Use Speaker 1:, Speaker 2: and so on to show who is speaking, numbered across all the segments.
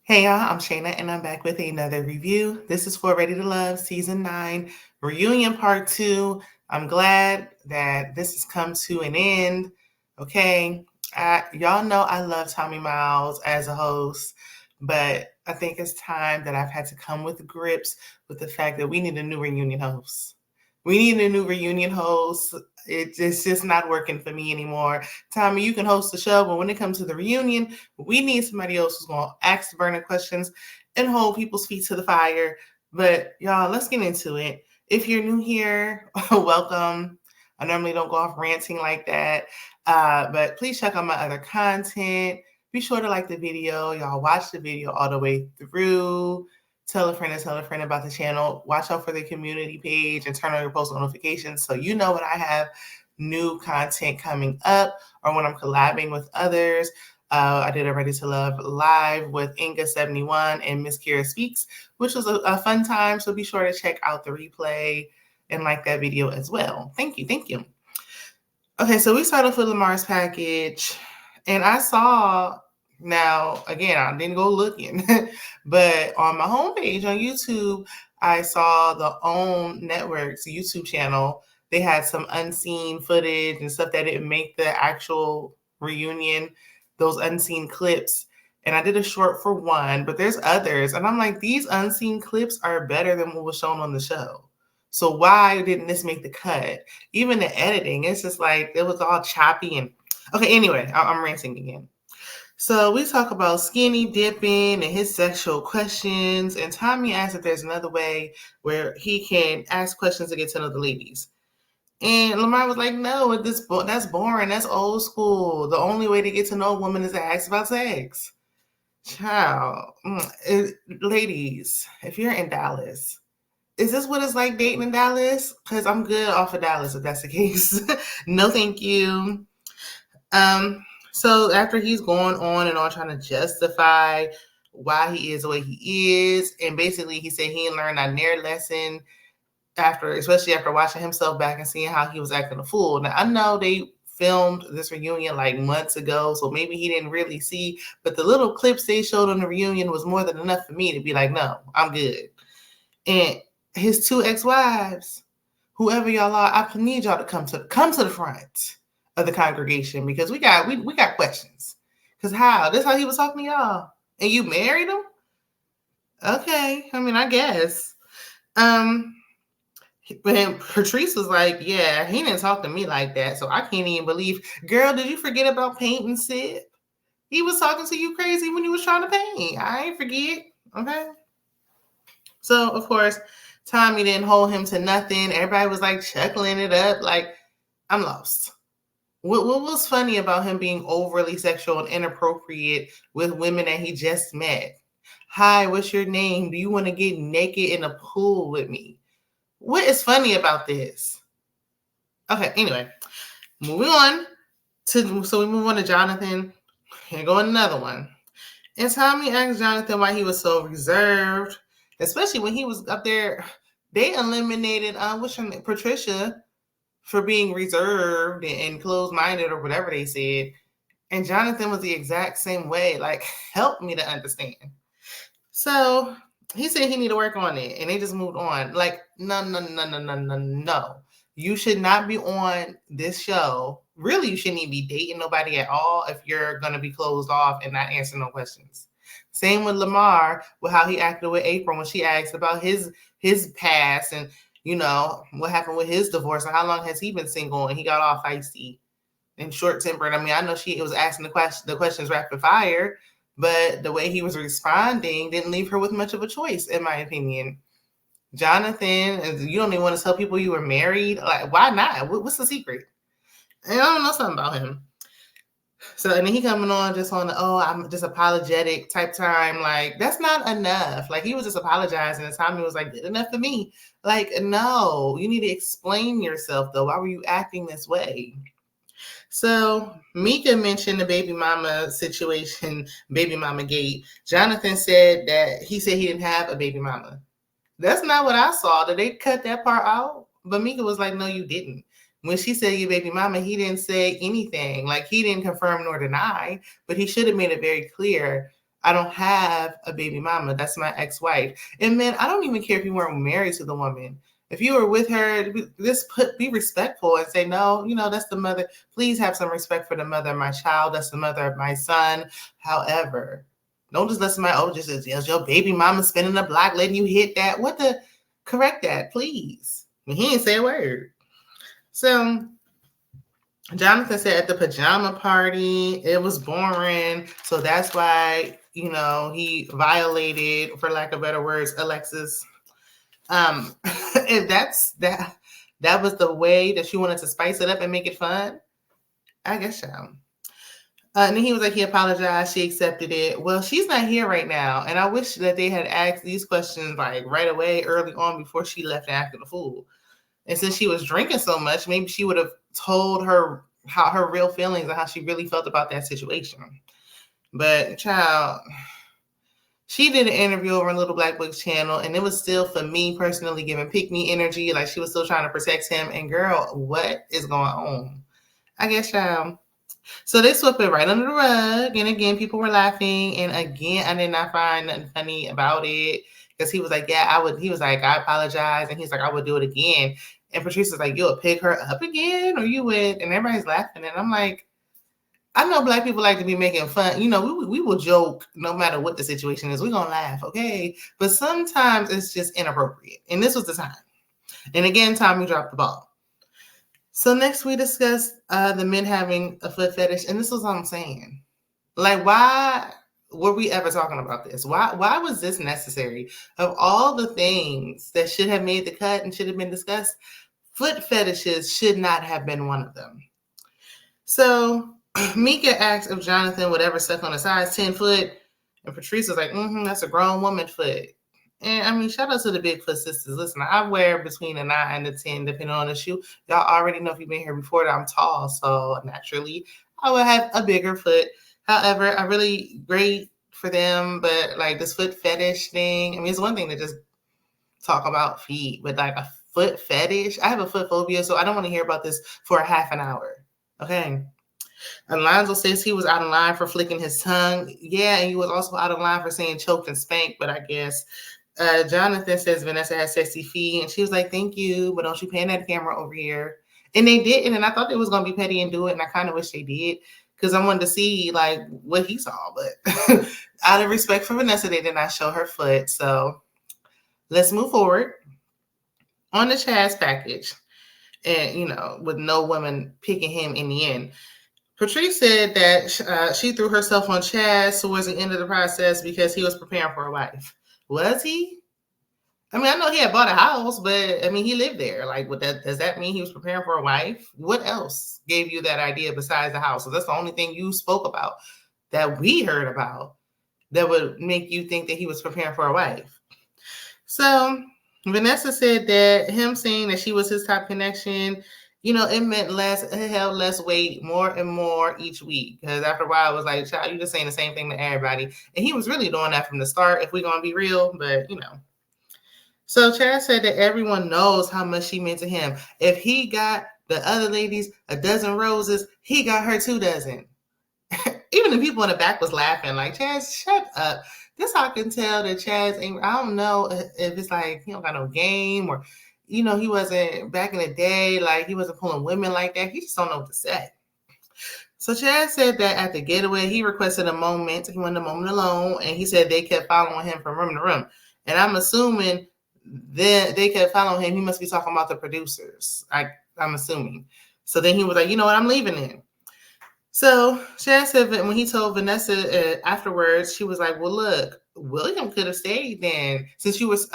Speaker 1: Hey y'all, I'm Shayna and I'm back with another review. This is for Ready to Love Season 9 Reunion Part 2. I'm glad that this has come to an end. Okay, y'all know I love Tommy Miles as a host, but I think it's time that I've had to come with grips with the fact that we need a new reunion host. We need a new reunion host. It's just not working for me anymore. Tommy, you can host the show, but when it comes to the reunion, we need somebody else who's going to ask the burning questions and hold people's feet to the fire. But y'all, let's get into it. If you're new here, welcome. I normally don't go off ranting like that, but please check out my other content. Be sure to like the video. Y'all watch the video all the way through. Tell a friend and tell a friend about the channel. Watch out for the community page and turn on your post notifications so you know when I have new content coming up or when I'm collabing with others. I did a Ready to Love live with Inga71 and Miss Kira Speaks, which was a fun time. So be sure to check out the replay and like that video as well. Thank you. Thank you. Okay, so we started off with Lamar's package, and I saw, now again, I didn't go looking, but on my homepage on YouTube, I saw the OWN Network's YouTube channel. They had some unseen footage and stuff that didn't make the actual reunion, those unseen clips. And I did a short for one, but there's others. And I'm like, these unseen clips are better than what was shown on the show. So why didn't this make the cut? Even the editing, it's just like it was all choppy and okay. Anyway, I'm ranting again. So we talk about skinny dipping and his sexual questions, and Tommy asks if there's another way where he can ask questions to get to know the ladies. And Lamar was like, "No, that's boring. That's old school. The only way to get to know a woman is to ask about sex." Child, ladies, if you're in Dallas. Is this what it's like dating in Dallas? Because I'm good off of Dallas if that's the case. No, thank you. So after he's going on and on trying to justify why he is the way he is, and basically he said he didn't learn that near lesson especially after watching himself back and seeing how he was acting a fool. Now I know they filmed this reunion like months ago, so maybe he didn't really see, but the little clips they showed on the reunion was more than enough for me to be like, no, I'm good. And his two ex-wives, whoever y'all are, I need y'all to come to the front of the congregation because we got questions. Because how? This how he was talking to y'all, and you married him? Okay, I mean, I guess. But Patrice was like, yeah, he didn't talk to me like that, so I can't even believe. Girl, did you forget about paint and sip? He was talking to you crazy when you was trying to paint. I ain't forget. Okay. So of course, Tommy didn't hold him to nothing. Everybody was like chuckling it up. Like, I'm lost. What was funny about him being overly sexual and inappropriate with women that he just met? Hi, what's your name? Do you want to get naked in a pool with me? What is funny about this? Okay, anyway, moving on so we move on to Jonathan and go another one. And Tommy asked Jonathan why he was so reserved, especially when he was up there. They eliminated what's her name, Patricia, for being reserved and closed-minded or whatever they said. And Jonathan was the exact same way. Like, help me to understand. So he said he need to work on it, and they just moved on. Like, no. You should not be on this show. Really, you shouldn't even be dating nobody at all if you're going to be closed off and not answering no questions. Same with Lamar, with how he acted with April when she asked about his past and, you know, what happened with his divorce and how long has he been single, and he got all feisty and short-tempered. I mean, I know she was asking the questions rapid fire, but the way he was responding didn't leave her with much of a choice, in my opinion. Jonathan, you don't even want to tell people you were married. Like, why not? What's the secret? And I don't know something about him. So, and then he coming on just on the, oh, I'm just apologetic type time. Like, that's not enough. Like, he was just apologizing. And Tommy was like, good enough for me. Like, no, you need to explain yourself, though. Why were you acting this way? So Mika mentioned the baby mama situation, baby mama gate. Jonathan said that he said he didn't have a baby mama. That's not what I saw. Did they cut that part out? But Mika was like, no, you didn't. When she said your baby mama, he didn't say anything. Like, he didn't confirm nor deny, but he should have made it very clear. I don't have a baby mama. That's my ex-wife. And men, I don't even care if you weren't married to the woman. If you were with her, just be respectful and say, no, that's the mother. Please have some respect for the mother of my child. That's the mother of my son. However, don't just listen to my, just your baby mama spinning the block, letting you hit that. What the? Correct that, please. He ain't say a word. So Jonathan said at the pajama party, it was boring. So that's why, he violated, for lack of better words, Alexis. If that was the way that she wanted to spice it up and make it fun, I guess so. And then he was like, he apologized. She accepted it. Well, she's not here right now. And I wish that they had asked these questions like right away, early on, before she left and acted a fool. And since she was drinking so much, maybe she would have told her how her real feelings and how she really felt about that situation. But child, she did an interview over on Little Black Book's channel, and it was still, for me personally, giving pick me energy. Like she was still trying to protect him. And girl, what is going on? I guess, child. So they swept it right under the rug. And again, people were laughing. And again, I did not find nothing funny about it. Because he was like, yeah, I would. He was like, I apologize. And he's like, I would do it again. And Patrice was like, you would pick her up again? Or you would? And everybody's laughing. And I'm like, I know Black people like to be making fun. We will joke no matter what the situation is. We're going to laugh, okay? But sometimes it's just inappropriate. And this was the time. And again, Tommy dropped the ball. So next we discussed the men having a foot fetish. And this is what I'm saying. Like, why were we ever talking about this? Why was this necessary? Of all the things that should have made the cut and should have been discussed, foot fetishes should not have been one of them. So Mika asked if Jonathan would ever suck on a size 10 foot. And Patrice was like, that's a grown woman foot. And I mean, shout out to the Bigfoot sisters. Listen, I wear between a 9 and a 10, depending on the shoe. Y'all already know, if you've been here before, that I'm tall. So naturally, I would have a bigger foot. However, I really great for them. But like this foot fetish thing, I mean, it's one thing to just talk about feet, but like a foot fetish, I have a foot phobia, so I don't want to hear about this for a half an hour. Okay. Alonzo says he was out of line for flicking his tongue. Yeah, and he was also out of line for saying choked and spanked, but I guess Jonathan says Vanessa has sexy feet, and she was like, thank you, but don't you pan that camera over here. And they didn't, and I thought they was going to be petty and do it, and I kind of wish they did, because I wanted to see like what he saw, but out of respect for Vanessa, they did not show her foot. So let's move forward on the Chaz package, and with no woman picking him in the end. Patrice said that she threw herself on Chaz towards the end of the process because he was preparing for a wife. Was he? I mean, I know he had bought a house, but I mean, he lived there. Like, does that mean he was preparing for a wife? What else gave you that idea besides the house? So that's the only thing you spoke about that we heard about that would make you think that he was preparing for a wife. So Vanessa said that him saying that she was his top connection, it meant it held less weight more and more each week. Because after a while, it was like, child, you just saying the same thing to everybody. And he was really doing that from the start, if we're going to be real. But, So Chaz said that everyone knows how much she meant to him. If he got the other ladies a dozen roses, he got her 2 dozen. Even the people in the back was laughing, like, Chaz, shut up. This how I can tell that Chaz ain't, I don't know if it's like he don't got no game, or, he wasn't back in the day, like he wasn't pulling women like that. He just don't know what to say. So Chaz said that at the getaway, he requested a moment. He wanted a moment alone. And he said they kept following him from room to room. And I'm assuming that they kept following him. He must be talking about the producers. I'm assuming. So then he was like, you know what, I'm leaving then. So Chaz said that when he told Vanessa afterwards, she was like, well, look, William could have stayed then. Since you was,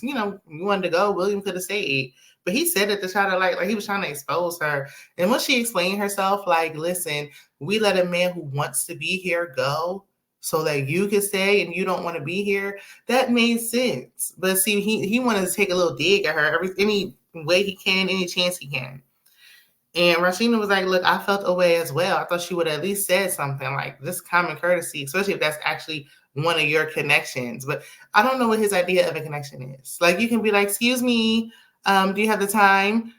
Speaker 1: you wanted to go, William could have stayed. But he said it to try to like he was trying to expose her. And when she explained herself, like, listen, we let a man who wants to be here go so that you can stay and you don't want to be here. That made sense. But see, he wanted to take a little dig at her any way he can, any chance he can. And Rashina was like, look, I felt a way as well. I thought she would at least said something like this, common courtesy, especially if that's actually one of your connections. But I don't know what his idea of a connection is. Like, you can be like, excuse me, do you have the time?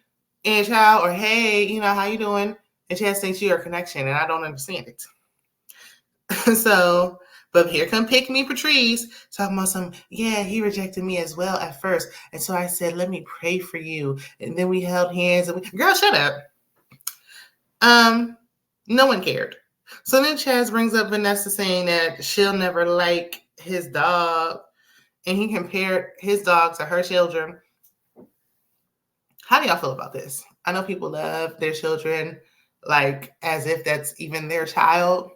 Speaker 1: And child, or hey, how you doing? And Chaz thinks you're a connection, and I don't understand it. So But here come Pick Me Patrice talking about some, yeah, he rejected me as well at first. And so I said, let me pray for you. And then we held hands and girl, shut up. No one cared. So then Chaz brings up Vanessa saying that she'll never like his dog. And he compared his dog to her children. How do y'all feel about this? I know people love their children like as if that's even their child.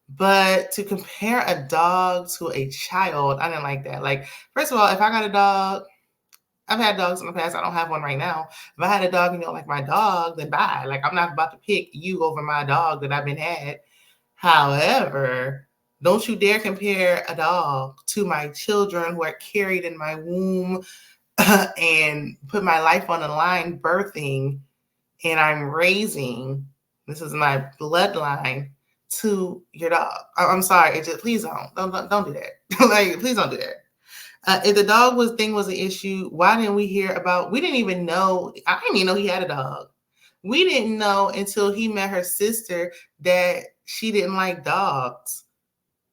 Speaker 1: But to compare a dog to a child, I didn't like that. Like, first of all, if I got a dog, I've had dogs in the past. I don't have one right now. If I had a dog and you don't like my dog, then bye. Like, I'm not about to pick you over my dog that I've been had. However, don't you dare compare a dog to my children who are carried in my womb and put my life on the line birthing and I'm raising. This is my bloodline to your dog. I'm sorry. Please don't do that. Like, please don't do that. If the dog thing was an issue, why didn't we hear about? We didn't even know. I didn't even know he had a dog. We didn't know until he met her sister that she didn't like dogs.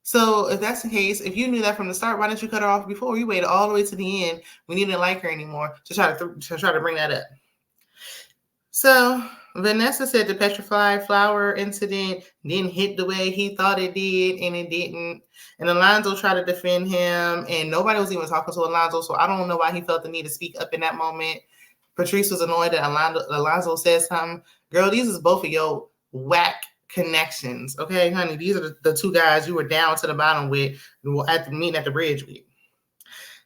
Speaker 1: So if that's the case, if you knew that from the start, why didn't you cut her off before? You waited all the way to the end when you didn't like her anymore to try to bring that up. So Vanessa said the petrified flower incident didn't hit the way he thought it did, and it didn't. And Alonzo tried to defend him, and nobody was even talking to Alonzo, so I don't know why he felt the need to speak up in that moment. Patrice was annoyed that Alonzo said something. Girl, these is both of your whack connections, okay, honey? These are the two guys you were down to the bottom with at the meeting at the bridge with.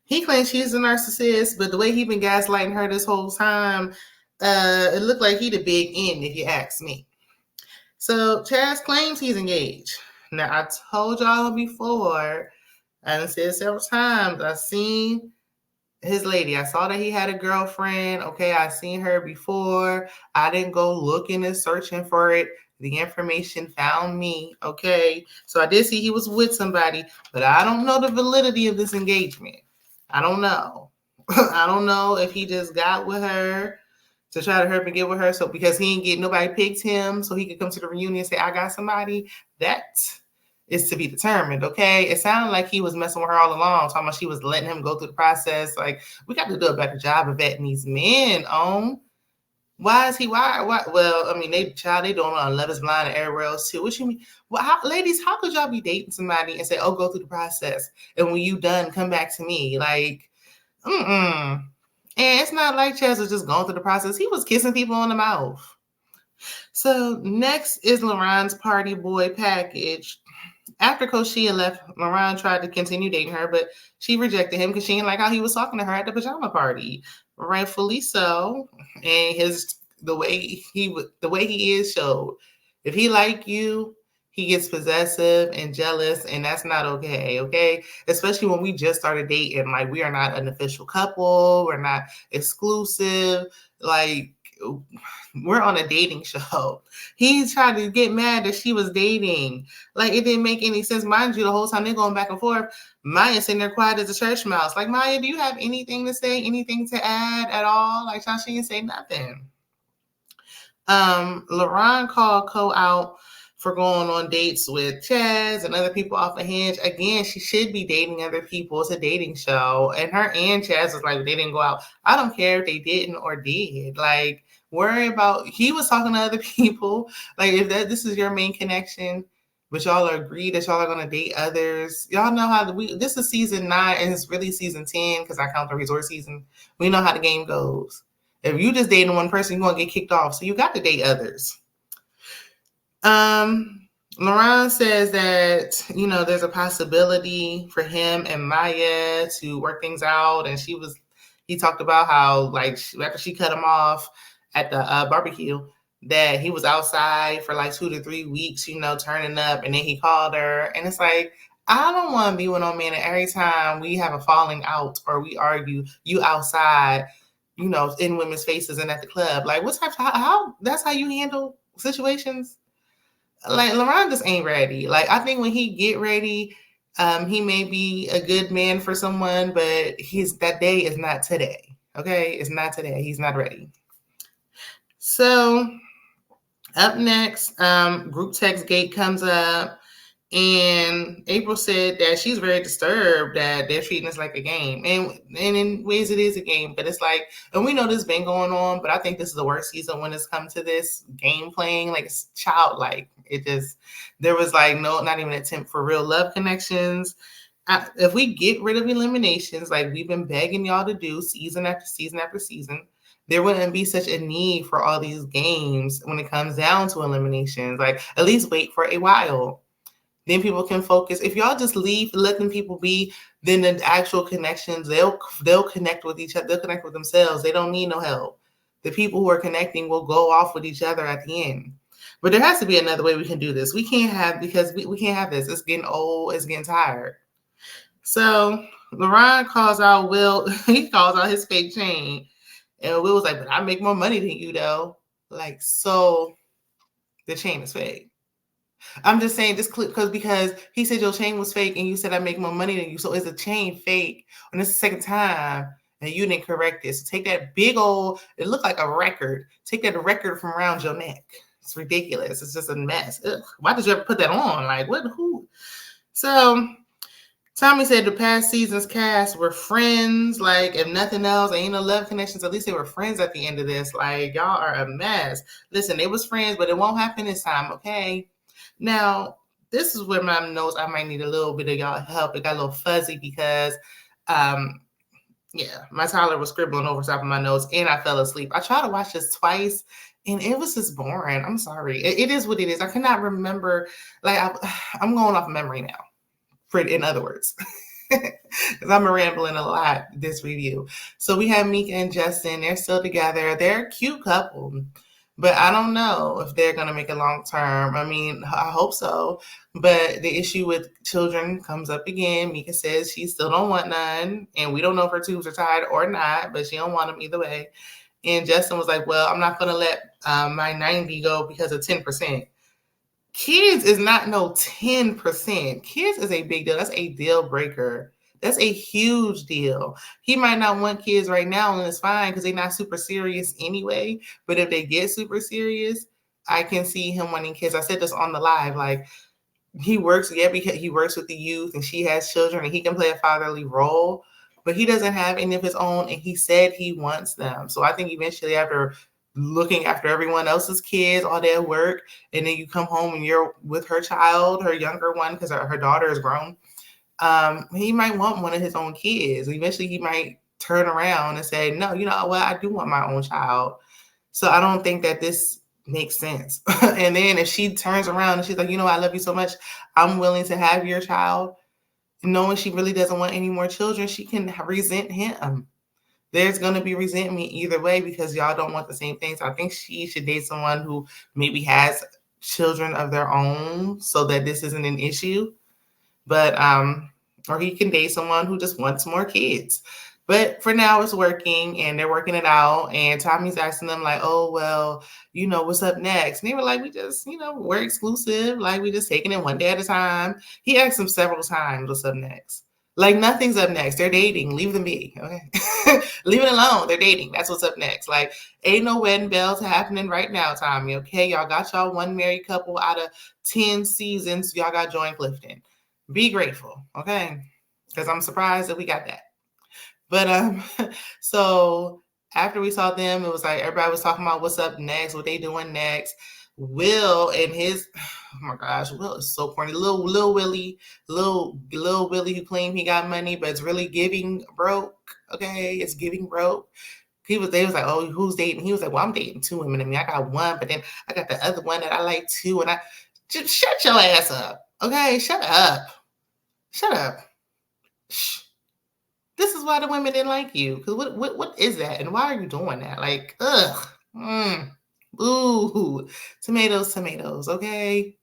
Speaker 1: He claims she's a narcissist, but the way he been gaslighting her this whole time, it looked like he the big N, if you ask me. So Chaz claims he's engaged. Now, I told y'all before, and I said several times, I seen his lady. I saw that he had a girlfriend. Okay, I seen her before. I didn't go looking and searching for it. The information found me. Okay, so I did see he was with somebody, but I don't know the validity of this engagement. I don't know. I don't know if he just got with her to try to hurry and get with her. So because he ain't get nobody picked him, so he could come to the reunion and say, I got somebody. That is to be determined, okay? It sounded like he was messing with her all along, talking about she was letting him go through the process. Like, we got to do a better job of vetting these men on. Why is he, why? Well, I mean, they doing on Love is Blind and everywhere else too. What you mean? Well, ladies, how could y'all be dating somebody and say, oh, go through the process, and when you done, come back to me? Like, And it's not like Chaz was just going through the process. He was kissing people on the mouth. So next is Lauren's party boy package. After Koshia left, Lauren tried to continue dating her, but she rejected him because she didn't like how he was talking to her at the pajama party. Rightfully so. And the way he is showed. If he like you, he gets possessive and jealous, and that's not okay, okay? Especially when we just started dating. Like, we are not an official couple. We're not exclusive. Like, we're on a dating show. He tried to get mad that she was dating. Like, it didn't make any sense. Mind you, the whole time they're going back and forth, Maya's sitting there quiet as a church mouse. Like, Maya, do you have anything to say? Anything to add at all? Like, she didn't say nothing. Lauren called Ko out for going on dates with Chaz and other people off the hinge. Again, she should be dating other people. It's a dating show. And her and Chaz was like, they didn't go out. I don't care if they didn't or did. Like, worry about, he was talking to other people. Like, if this is your main connection, but y'all agree that y'all are going to date others. Y'all know how this is season 9 and it's really season 10 because I count the resort season. We know how the game goes. If you just dating one person, you're going to get kicked off. So you got to date others. Lauren says that, there's a possibility for him and Maya to work things out. And he talked about how, like, after she cut him off at the barbecue, that he was outside for like 2 to 3 weeks, turning up. And then he called her. And it's like, I don't want to be with no man. And every time we have a falling out or we argue, you outside, in women's faces and at the club. Like, how that's how you handle situations? Like, Lauren just ain't ready. Like, I think when he get ready, he may be a good man for someone, but that day is not today. Okay, it's not today. He's not ready. So up next, group text gate comes up, And April said that she's very disturbed that they're treating this like a game. And in ways it is a game, but it's like, and we know this has been going on, but I think this is the worst season when it's come to this game playing. Like, it's childlike. It just, there was like not even an attempt for real love connections. If we get rid of eliminations, like we've been begging y'all to do season after season after season, there wouldn't be such a need for all these games when it comes down to eliminations. Like, at least wait for a while. Then people can focus. If y'all just leave, letting people be, then the actual connections, they'll connect with each other. They'll connect with themselves. They don't need no help. The people who are connecting will go off with each other at the end. But there has to be another way we can do this. We can't have, because we can't have this. It's getting old. It's getting tired. So LeRon calls out Will. He calls out his fake chain. And Will was like, but I make more money than you, though. Like, so the chain is fake. I'm just saying this clip because he said your chain was fake and you said I make more money than you. So is the chain fake? And this is the second time and you didn't correct it. So take that big old, it looked like a record. Take that record from around your neck. It's ridiculous. It's just a mess. Ugh. Why did you ever put that on? Like, what? Who? So Tommy said the past season's cast were friends. Like, if nothing else, ain't no love connections. At least they were friends at the end of this. Like, y'all are a mess. Listen, they was friends, but it won't happen this time, okay? Now, this is where my notes, I might need a little bit of y'all help. It got a little fuzzy because, my Tyler was scribbling over top of my notes and I fell asleep. I tried to watch this twice and it was just boring. I'm sorry. It is what it is. I cannot remember. Like, I'm going off memory now. In other words, because I'm rambling a lot this review. So we have Mika and Justin. They're still together. They're a cute couple, but I don't know if they're going to make it long term. I mean, I hope so. But the issue with children comes up again. Mika says she still don't want none, and we don't know if her tubes are tied or not, but she don't want them either way. And Justin was like, well, I'm not going to let my 90 go because of 10%. Kids is not no 10%. Kids is a big deal. That's a deal breaker. That's a huge deal. He might not want kids right now, and it's fine because they're not super serious anyway. But if they get super serious, I can see him wanting kids. I said this on the live. Like, he works, because he works with the youth and she has children and he can play a fatherly role, but he doesn't have any of his own. And he said he wants them. So I think eventually, after looking after everyone else's kids, all their work, and then you come home and you're with her child, her younger one, because her daughter is grown, he might want one of his own kids. Eventually he might turn around and say, no, you know what, I do want my own child. So I don't think that this makes sense. And then if she turns around and she's like, you know, I love you so much, I'm willing to have your child, knowing she really doesn't want any more children, she can resent him. There's going to be resentment either way because y'all don't want the same thing. So I think she should date someone who maybe has children of their own so that this isn't an issue. But, or he can date someone who just wants more kids. But for now, it's working and they're working it out. And Tommy's asking them like, oh, well, you know, what's up next? And they were like, we just, you know, we're exclusive. Like, we just taking it one day at a time. He asked them several times, what's up next? Like, nothing's up next. They're dating. Leave them be. Okay. Leave it alone. They're dating. That's what's up next. Like, ain't no wedding bells happening right now, Tommy. Okay. Y'all got y'all one married couple out of 10 seasons. Y'all got Joy and Clifton. Be grateful. Okay. Because I'm surprised that we got that. But so after we saw them, it was like everybody was talking about what's up next, what they doing next. Will and his, oh my gosh, Will is so corny. Little Willie who claimed he got money, but it's really giving broke. Okay, it's giving broke. They was like, oh, who's dating? He was like, well, I'm dating 2 women. I mean, I got one, but then I got the other one that I like too. And I just shut your ass up. Okay, shut up. Shh. This is why the women didn't like you. Because what is that? And why are you doing that? Like, ugh. Ooh. Tomatoes, okay?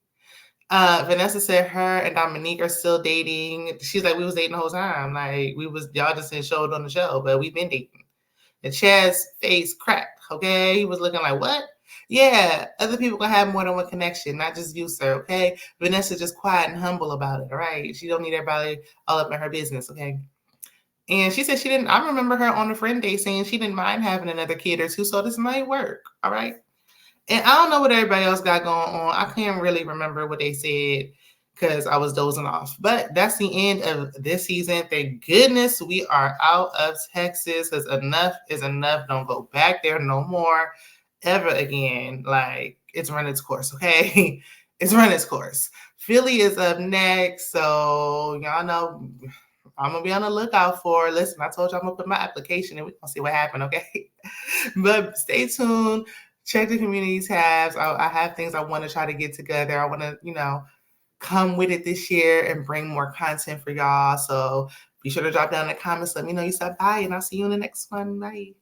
Speaker 1: Vanessa said her and Dominique are still dating. She's like, we was dating the whole time. Like, y'all just didn't show it on the show, but we've been dating. And Chaz's face cracked, okay? He was looking like, what? Yeah, other people can have more than one connection, not just you, sir, okay? Vanessa just quiet and humble about it, all right? She don't need everybody all up in her business, okay? And she said she didn't, I remember her on a friend day saying she didn't mind having another kid or two, so this might work, all right? And I don't know what everybody else got going on. I can't really remember what they said because I was dozing off. But that's the end of this season. Thank goodness we are out of Texas, because enough is enough. Don't go back there no more ever again. Like, it's run its course, okay? It's run its course. Philly is up next, so y'all know I'm gonna be on the lookout for. Listen, I told you I'm gonna put my application in. We're gonna see what happens, okay? But stay tuned. Check the community tabs. I have things I want to try to get together. I want to, come with it this year and bring more content for y'all. So be sure to drop down in the comments. Let me know you stopped by, and I'll see you in the next one. Bye.